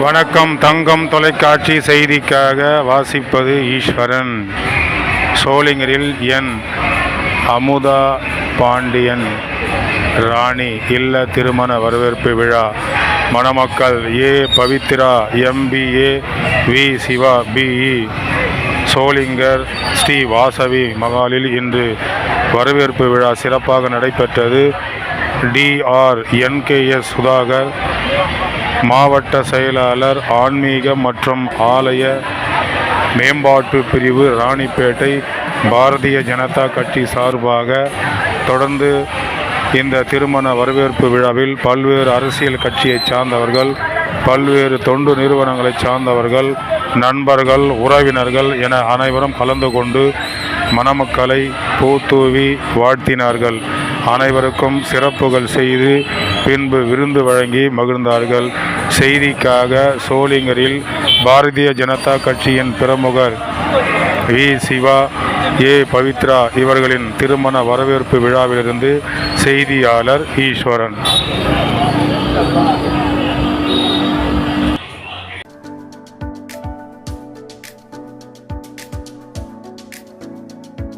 வணக்கம். தங்கம் தொலைக்காட்சி செய்திக்காக வாசிப்பது ஈஸ்வரன். சோளிங்கரில் என் அமுதா பாண்டியன் ராணி இல்ல திருமண வரவேற்பு விழா. மணமக்கள் A Pavithra MBA, V Siva BE. Sholinghur Shri Vasavi மகாலில் இன்று வரவேற்பு விழா சிறப்பாக நடைபெற்றது. DR NKS சுதாகர், மாவட்ட செயலாளர், ஆன்மீக மற்றும் ஆலய மேம்பாட்டு பிரிவு, ராணிப்பேட்டை, பாரதிய ஜனதா கட்சி சார்பாக தொடர்ந்து இந்த திருமண வரவேற்பு விழாவில் பல்வேறு அரசியல் கட்சியைச் சார்ந்தவர்கள், பல்வேறு தொண்டு நிறுவனங்களை சார்ந்தவர்கள், நண்பர்கள், உறவினர்கள் என அனைவரும் கலந்து கொண்டு மணமக்களை பூத்தூவி வாழ்த்தினார்கள். அனைவருக்கும் சிறப்புகள் செய்து பின்பு விருந்து வழங்கி மகிழ்ந்தார்கள். செய்திக்காக சோளிங்கரில் பாரதிய ஜனதா கட்சியின் பிரமுகர் வி சிவா, ஏ பவித்ரா இவர்களின் திருமண வரவேற்பு விழாவிலிருந்து செய்தியாளர் ஈஸ்வரன்.